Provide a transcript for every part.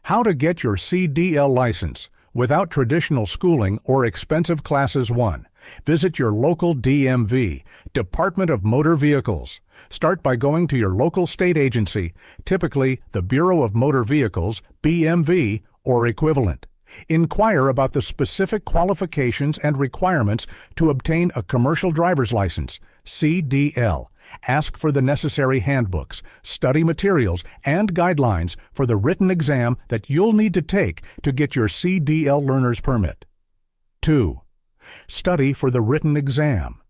How to get your CDL license without traditional schooling or expensive classes 1. Visit your local DMV, Department of Motor Vehicles. Start by going to your local state agency, typically the Bureau of Motor Vehicles, BMV, or equivalent. Inquire about the specific qualifications and requirements to obtain a commercial driver's license, CDL. Ask for the necessary handbooks, study materials, and guidelines for the written exam that you'll need to take to get your CDL learner's permit. 2. Study for the written exam.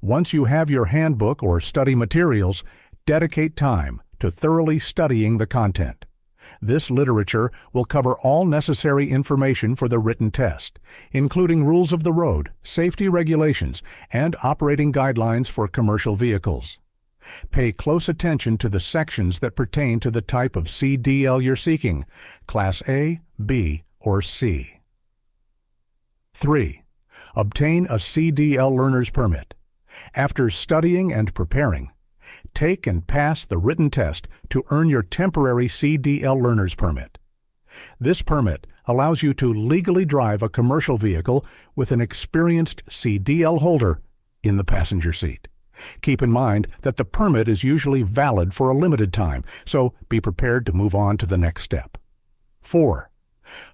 Once you have your handbook or study materials, dedicate time to thoroughly studying the content. This literature will cover all necessary information for the written test, including rules of the road, safety regulations, and operating guidelines for commercial vehicles. Pay close attention to the sections that pertain to the type of CDL you're seeking, Class A, B, or C. 3. Obtain a CDL learner's permit. After studying and preparing, take and pass the written test to earn your temporary CDL learner's permit. This permit allows you to legally drive a commercial vehicle with an experienced CDL holder in the passenger seat. Keep in mind that the permit is usually valid for a limited time, so be prepared to move on to the next step. 4.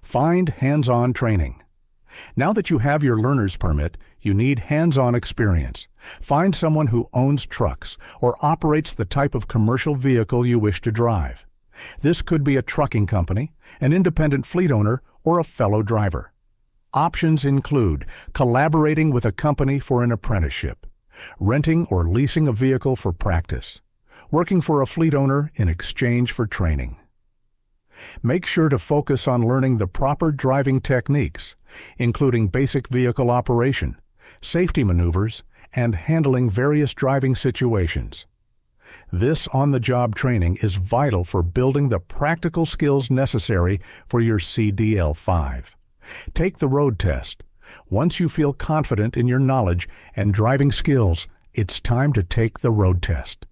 Find hands-on training. Now that you have your learner's permit, you need hands-on experience. Find someone who owns trucks or operates the type of commercial vehicle you wish to drive. This could be a trucking company, an independent fleet owner, or a fellow driver. Options include collaborating with a company for an apprenticeship, renting or leasing a vehicle for practice, working for a fleet owner in exchange for training. Make sure to focus on learning the proper driving techniques, including basic vehicle operation, safety maneuvers, and handling various driving situations. This on-the-job training is vital for building the practical skills necessary for your CDL-5. Take the road test. Once you feel confident in your knowledge and driving skills, it's time to take the road test.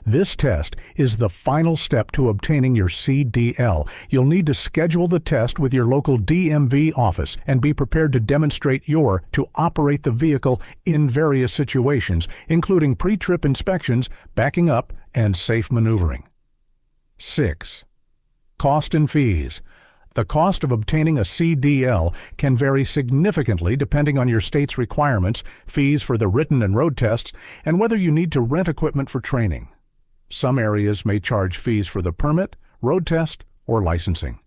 This test is the final step to obtaining your CDL. You'll need to schedule the test with your local DMV office and be prepared to demonstrate to operate the vehicle in various situations, including pre-trip inspections, backing up, and safe maneuvering. 6. Cost and fees. The cost of obtaining a CDL can vary significantly depending on your state's requirements, fees for the written and road tests, and whether you need to rent equipment for training. Some areas may charge fees for the permit, road test, or licensing.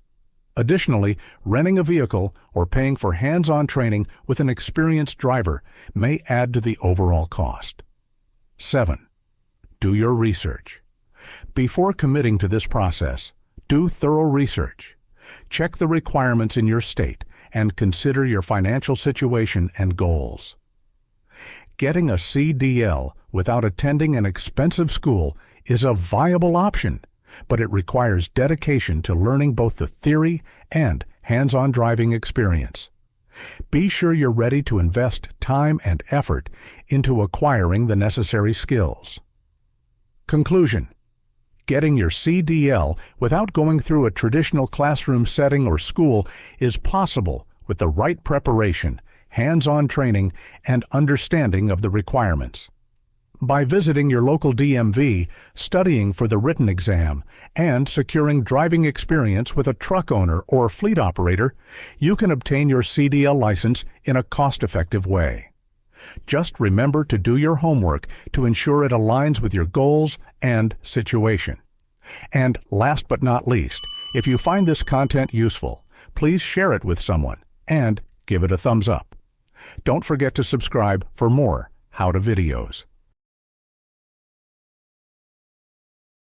Additionally, renting a vehicle or paying for hands-on training with an experienced driver may add to the overall cost. 7. Do your research. Before committing to this process, do thorough research. Check the requirements in your state and consider your financial situation and goals. Getting a CDL without attending an expensive school is a viable option, but it requires dedication to learning both the theory and hands-on driving experience. Be sure you're ready to invest time and effort into acquiring the necessary skills. Conclusion. Getting your CDL without going through a traditional classroom setting or school is possible with the right preparation, hands-on training, and understanding of the requirements. By visiting your local DMV, studying for the written exam, and securing driving experience with a truck owner or fleet operator, you can obtain your CDL license in a cost-effective way. Just remember to do your homework to ensure it aligns with your goals and situation. And last but not least, if you find this content useful, please share it with someone and give it a thumbs up. Don't forget to subscribe for more how-to videos.